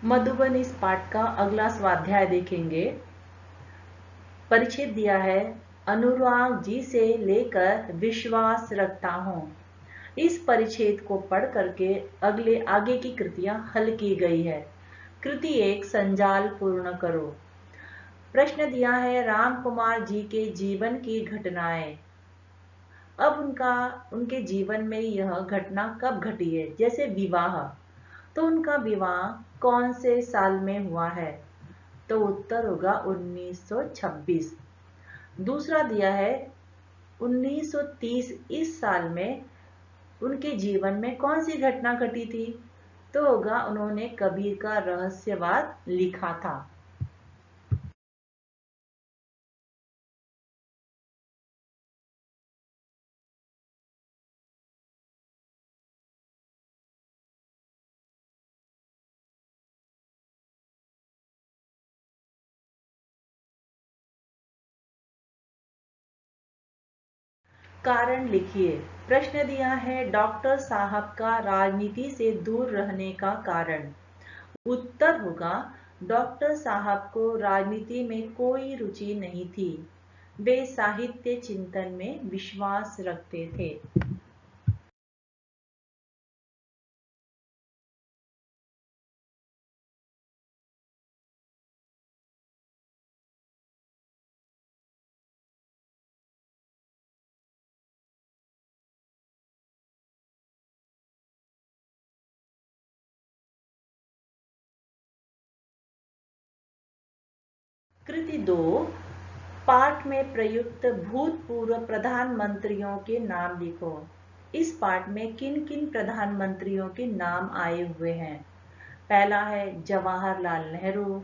मधुबन इस पाठ का अगला स्वाध्याय देखेंगे। परिच्छेद दिया है, अनुराग जी से लेकर विश्वास रखता हूँ। इस परिच्छेद को पढ़ करके आगे की कृतियां हल की गई है। कृति 1, संजाल पूर्ण करो। प्रश्न दिया है, राम कुमार जी के जीवन की घटनाएं। अब उनके जीवन में यह घटना कब घटी है? जैसे विवाह, तो उनका विवाह कौन से साल में हुआ है? तो उत्तर होगा 1926। दूसरा दिया है 1930, इस साल में उनके जीवन में कौन सी घटना घटी थी? तो होगा उन्होंने कबीर का रहस्यवाद लिखा था। कारण लिखिए। प्रश्न दिया है, डॉक्टर साहब का राजनीति से दूर रहने का कारण। उत्तर होगा, डॉक्टर साहब को राजनीति में कोई रुचि नहीं थी। वे साहित्य चिंतन में विश्वास रखते थे। कृति 2, पाठ में प्रयुक्त भूतपूर्व प्रधानमंत्रियों के नाम लिखो। इस पाठ में किन किन प्रधानमंत्रियों के नाम आए हुए हैं? पहला है जवाहरलाल नेहरू,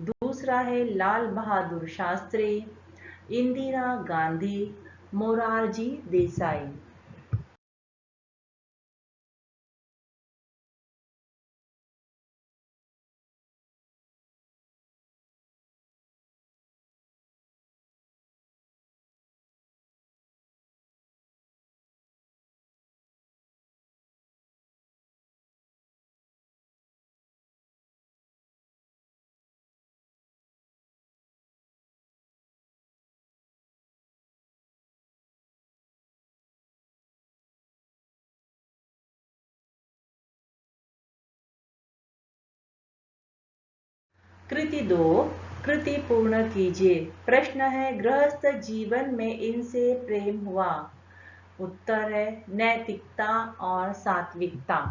दूसरा है लाल बहादुर शास्त्री, इंदिरा गांधी, मोरारजी देसाई। कृति 2, कृति पूर्ण कीजिए। प्रश्न है, गृहस्थ जीवन में इनसे प्रेम हुआ। उत्तर है नैतिकता और सात्विकता।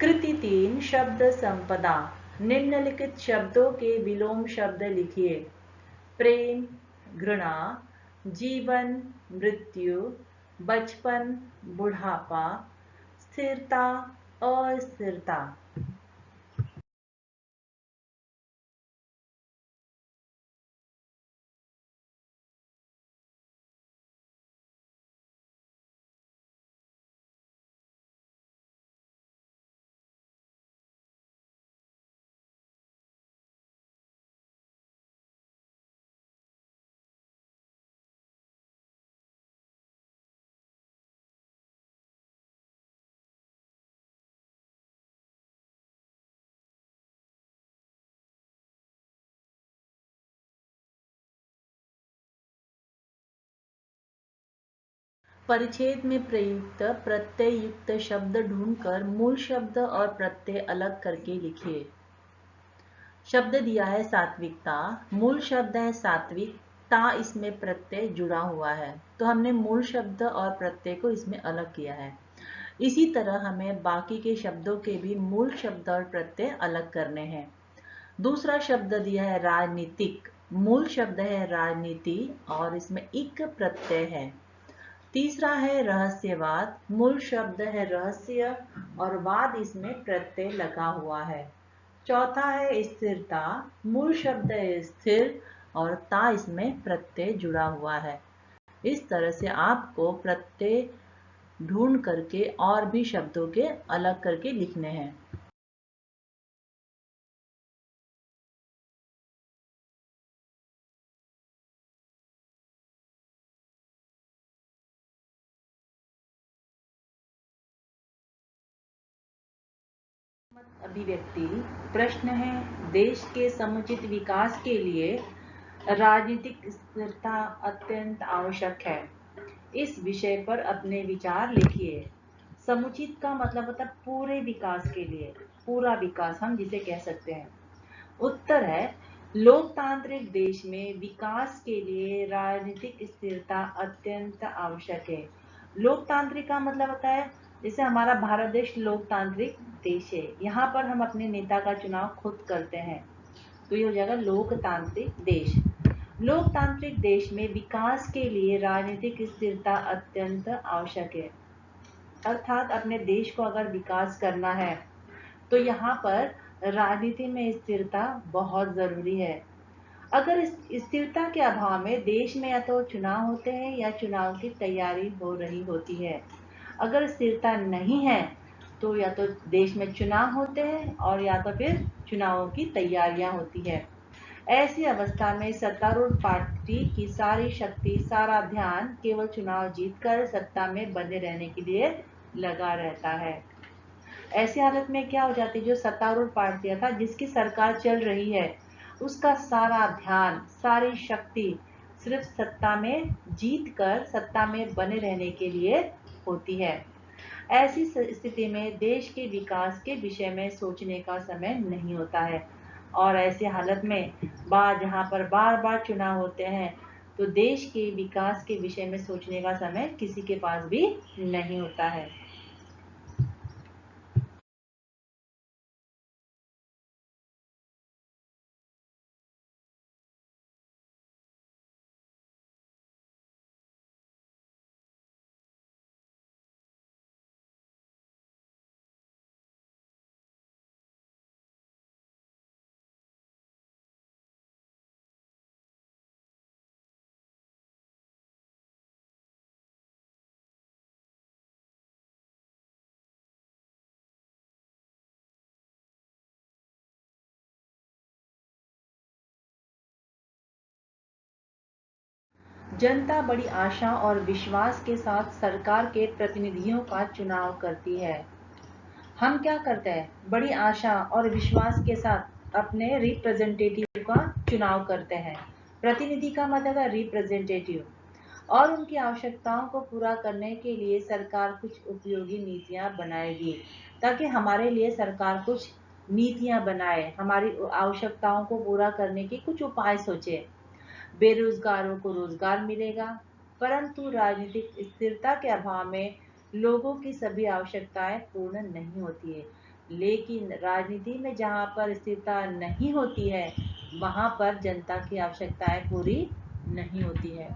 कृति 3, शब्द संपदा। निम्नलिखित शब्दों के विलोम शब्द लिखिए। प्रेम, घृणा, जीवन, मृत्यु, बचपन, बुढ़ापा, स्थिरता, अस्थिरता। परिच्छेद में प्रयुक्त प्रत्यय युक्त शब्द ढूंढकर मूल शब्द और प्रत्यय अलग करके लिखिए। शब्द दिया है सात्विकता, मूल शब्द है सात्विक, ता इसमें प्रत्यय जुड़ा हुआ है, तो हमने मूल शब्द और प्रत्यय को इसमें अलग किया है। इसी तरह हमें बाकी के शब्दों के भी मूल शब्द और प्रत्यय अलग करने हैं। दूसरा शब्द दिया है राजनीतिक, मूल शब्द है राजनीति और इसमें इक प्रत्यय है। तीसरा है रहस्यवाद, मूल शब्द है रहस्य और वाद इसमें प्रत्यय लगा हुआ है। चौथा है स्थिरता, मूल शब्द है स्थिर और ता इसमें प्रत्यय जुड़ा हुआ है। इस तरह से आपको प्रत्यय ढूंढ करके और भी शब्दों के अलग करके लिखने हैं। अभिव्यक्ति प्रश्न है, देश के समुचित विकास के लिए राजनीतिक स्थिरता अत्यंत आवश्यक है। इस विषय पर अपने विचार लिखिए। समुचित का मतलब होता है पूरे विकास के लिए, पूरा विकास हम जिसे कह सकते हैं। उत्तर है, लोकतांत्रिक देश में विकास के लिए राजनीतिक स्थिरता अत्यंत आवश्यक है। लोकतांत्रिक का मतलब होता है जैसे हमारा भारत देश लोकतांत्रिक देश है, यहाँ पर हम अपने नेता का चुनाव खुद करते हैं, तो ये हो जाएगा लोकतांत्रिक देश। लोकतांत्रिक देश में विकास के लिए राजनीतिक स्थिरता अत्यंत आवश्यक है। अर्थात अपने देश को अगर विकास करना है तो यहाँ पर राजनीति में स्थिरता बहुत जरूरी है। अगर इस स्थिरता के अभाव में देश में या तो चुनाव होते हैं या चुनाव की तैयारी हो रही होती है। अगर स्थिरता नहीं है तो या तो देश में चुनाव होते हैं और या तो फिर चुनावों की तैयारियां होती है। ऐसी अवस्था में सत्तारूढ़ पार्टी की सारी शक्ति, सारा ध्यान केवल चुनाव जीतकर सत्ता में बने रहने के लिए लगा रहता है। ऐसी हालत में क्या हो जाती है, जो सत्तारूढ़ पार्टी था जिसकी सरकार चल रही है, उसका सारा ध्यान, सारी शक्ति सिर्फ सत्ता में जीत कर सत्ता में बने रहने के लिए होती है। ऐसी स्थिति में देश के विकास के विषय में सोचने का समय नहीं होता है और ऐसी हालत में जहाँ पर बार बार चुनाव होते हैं तो देश के विकास के विषय में सोचने का समय किसी के पास भी नहीं होता है। जनता बड़ी आशा और विश्वास के साथ सरकार के प्रतिनिधियों का चुनाव करती है। हम क्या करते हैं, बड़ी आशा और विश्वास के साथ अपने रिप्रेजेंटेटिव का चुनाव करते हैं। प्रतिनिधि का मतलब है रिप्रेजेंटेटिव, और उनकी आवश्यकताओं को पूरा करने के लिए सरकार कुछ उपयोगी नीतियां बनाएगी, ताकि हमारे लिए सरकार कुछ नीतियां बनाए, हमारी आवश्यकताओं को पूरा करने के कुछ उपाय सोचे। बेरोजगारों को रोजगार मिलेगा, परंतु राजनीतिक स्थिरता के अभाव में लोगों की सभी आवश्यकताएं पूर्ण नहीं होती है। लेकिन राजनीति में जहां पर स्थिरता नहीं होती है, वहां पर जनता की आवश्यकताएं पूरी नहीं होती है।